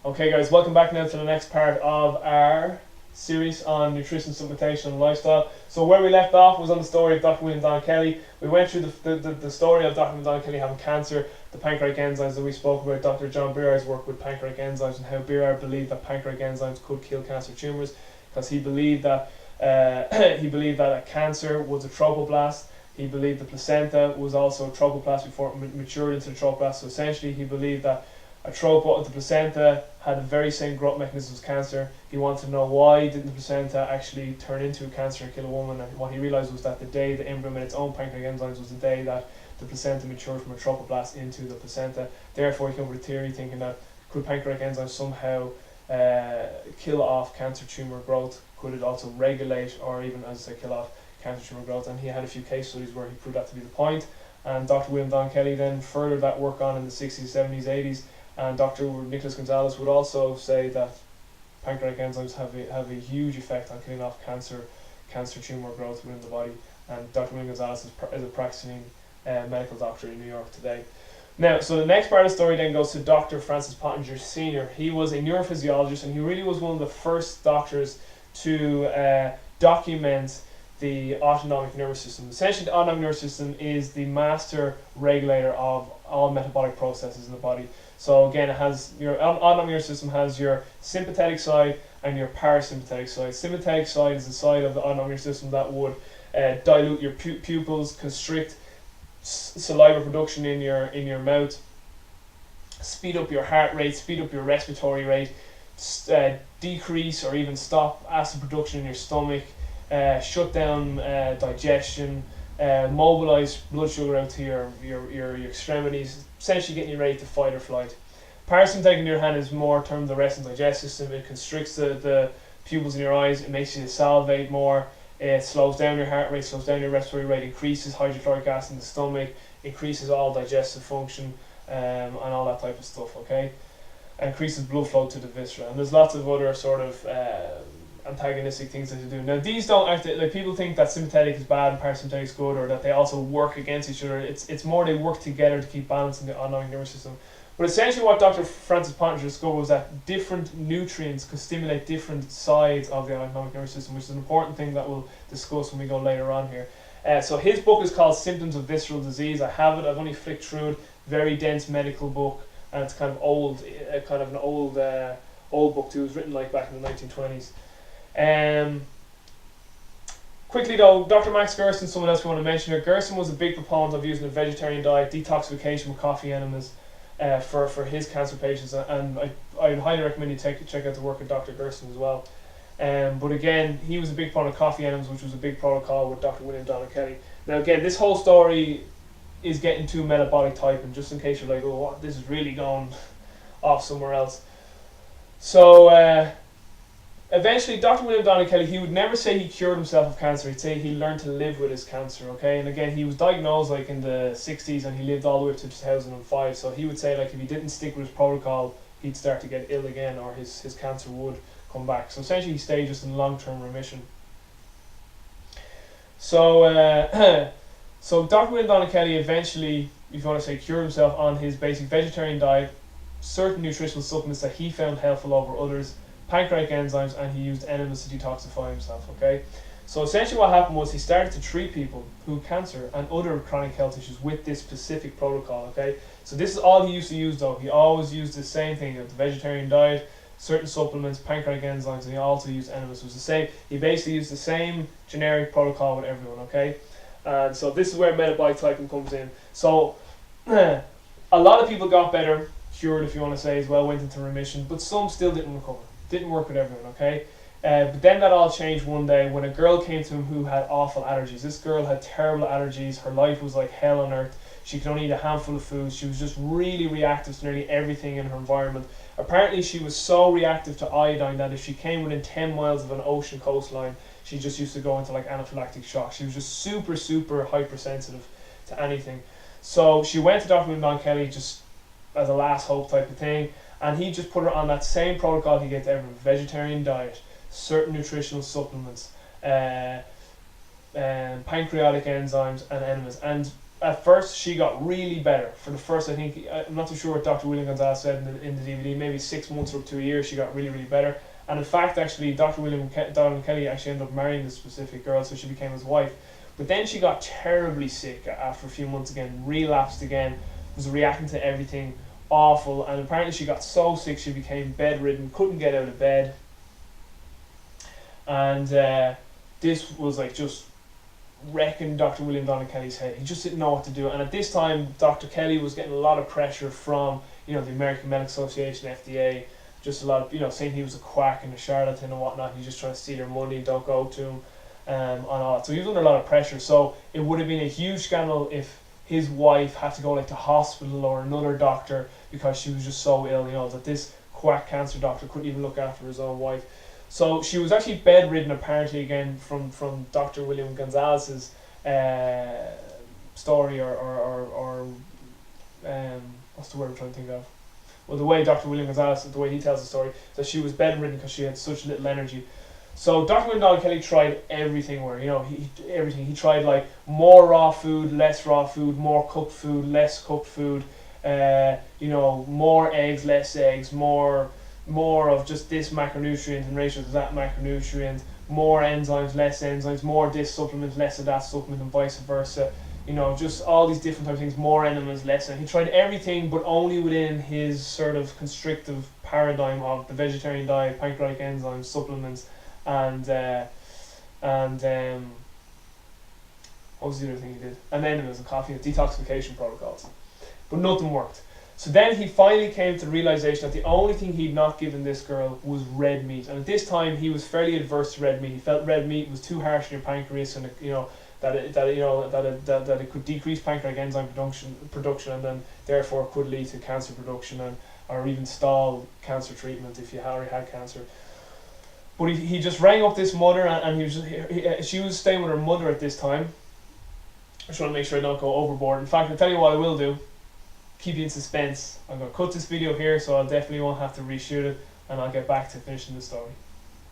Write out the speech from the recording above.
Okay guys, welcome back now to the next part of our series on nutrition, supplementation and lifestyle. So where we left off was on the story of Dr. William Donna Kelly. We went through the story of Dr. William Donna Kelly having cancer, the pancreatic enzymes that we spoke about, Dr. John Beerard's work with pancreatic enzymes and how Beerard believed that pancreatic enzymes could kill cancer tumours because he believed that a cancer was a trophoblast. He believed the placenta was also a trophoblast before it matured into the trophoblast. So essentially he believed that a the placenta had the very same growth mechanism as cancer. He wanted to know why didn't the placenta actually turn into a cancer and kill a woman, and what he realised was that the day the embryo made its own pancreatic enzymes was the day that the placenta matured from a trophoblast into the placenta. Therefore he came up with a theory thinking that could pancreatic enzymes somehow kill off cancer tumour growth? Could it also regulate or even, as I say, kill off cancer tumour growth? And he had a few case studies where he proved that to be the point. And Dr. William Don Kelly then furthered that work on in the 60s, 70s, 80s. And Dr. Nicholas Gonzalez would also say that pancreatic enzymes have a huge effect on killing off cancer tumour growth within the body. And Dr. William Gonzalez is a practicing medical doctor in New York today. Now, so the next part of the story then goes to Dr. Francis Pottinger Sr. He was a neurophysiologist, and he really was one of the first doctors to document the autonomic nervous system. Essentially, the autonomic nervous system is the master regulator of all metabolic processes in the body. So again, it has your autonomic nervous system has your sympathetic side and your parasympathetic side. Sympathetic side is the side of the autonomic nervous system that would dilute your pupils, constrict saliva production in your mouth, speed up your heart rate, speed up your respiratory rate, decrease or even stop acid production in your stomach, shut down digestion, mobilize blood sugar out to your extremities, essentially getting you ready to fight or flight. Parasympathetic, on the other hand, is more termed the rest and digest system. It constricts the pupils in your eyes, it makes you salivate more, it slows down your heart rate, slows down your respiratory rate, increases hydrochloric acid in the stomach, increases all digestive function, and all that type of stuff, okay? And increases blood flow to the viscera. And there's lots of other sort of antagonistic things that you do. Now these don't actually, like, people think that sympathetic is bad and parasympathetic is good, or that they also work against each other. It's more they work together to keep balancing the autonomic nervous system. But essentially what Dr. Francis Pottinger discovered was that different nutrients could stimulate different sides of the autonomic nervous system, which is an important thing that we'll discuss when we go later on here. So his book is called Symptoms of Visceral Disease. I have it, I've only flicked through it, very dense medical book, and it's kind of old, an old book too. It was written like back in the 1920s. Quickly though, Dr. Max Gerson, someone else we want to mention here. Gerson was a big proponent of using a vegetarian diet, detoxification with coffee enemas for his cancer patients, and I would highly recommend you check out the work of Dr. Gerson as well. But again, he was a big proponent of coffee enemas, which was a big protocol with Dr. William Donna Kelly. Now again, this whole story is getting too metabolic type, and just in case you're like, oh, what, this is really going off somewhere else. So eventually, Dr. William Donna Kelly, he would never say he cured himself of cancer. He'd say he learned to live with his cancer, okay? And again, he was diagnosed like in the 60s, and he lived all the way up to 2005. So he would say, like, if he didn't stick with his protocol, he'd start to get ill again, or his cancer would come back. So essentially, he stayed just in long-term remission. So so Dr. William Donna Kelly eventually, if you want to say, cured himself on his basic vegetarian diet, certain nutritional supplements that he found helpful over others, pancreatic enzymes, and he used enemas to detoxify himself, okay? So essentially what happened was he started to treat people who had cancer and other chronic health issues with this specific protocol, okay? So this is all he used to use though. He always used the same thing, the vegetarian diet, certain supplements, pancreatic enzymes, and he also used enemas. It was the same, he basically used the same generic protocol with everyone, okay? And so this is where metabolic typing comes in. So a lot of people got better, cured if you want to say as well, went into remission, but some still didn't recover. Didn't work with everyone, okay? But then that all changed one day when a girl came to him who had awful allergies. This girl had terrible allergies. Her life was like hell on earth. She could only eat a handful of food. She was just really reactive to nearly everything in her environment. Apparently she was so reactive to iodine that if she came within 10 miles of an ocean coastline, she just used to go into like anaphylactic shock. She was just super, super hypersensitive to anything. So she went to Dr. William Don Kelly just as a last hope type of thing, and he just put her on that same protocol he gave to everyone: vegetarian diet, certain nutritional supplements, pancreatic enzymes, and enemas. And at first she got really better. For the first, I think, I'm not too sure what Dr. William Gonzalez said in the DVD, maybe 6 months or up to a year, she got really, really better. And in fact, actually, Donna Kelly actually ended up marrying this specific girl, so she became his wife. But then she got terribly sick after a few months again, relapsed again, was reacting to everything awful, and apparently she got so sick she became bedridden, couldn't get out of bed. And this was like just wrecking Dr. William Donna Kelly's head. He just didn't know what to do. And at this time, Dr. Kelly was getting a lot of pressure from, the American Medical Association, FDA, just a lot of, saying he was a quack and a charlatan and whatnot. He's just trying to steal your money, don't go to him, on all that. So he was under a lot of pressure. So it would have been a huge scandal if his wife had to go like to hospital or another doctor because she was just so ill, that this quack cancer doctor couldn't even look after his own wife. So she was actually bedridden, apparently, again, from Dr. William Gonzalez's story, or what's the word I'm trying to think of? Well, the way Dr. William Gonzalez, the way he tells the story, that she was bedridden because she had such little energy. So Dr. William Donna Kelly tried everything where, everything. He tried like more raw food, less raw food, more cooked food, less cooked food, more eggs, less eggs, more of just this macronutrient in ratio to that macronutrient, more enzymes, less enzymes, more this supplement, less of that supplement, and vice versa. Just all these different types of things, more enemas, less. And he tried everything, but only within his sort of constrictive paradigm of the vegetarian diet, pancreatic enzymes, supplements, and what was the other thing he did? And then there was a coffee and detoxification protocols. But nothing worked. So then he finally came to the realization that the only thing he'd not given this girl was red meat. And at this time, he was fairly adverse to red meat. He felt red meat was too harsh on your pancreas, and that it could decrease pancreatic enzyme production, and then therefore could lead to cancer production or even stall cancer treatment if you already had cancer. But he just rang up this mother, and she was staying with her mother at this time. I just want to make sure I don't go overboard. In fact, I'll tell you what I will do. Keep you in suspense. I'm going to cut this video here, so I definitely won't have to reshoot it, and I'll get back to finishing the story.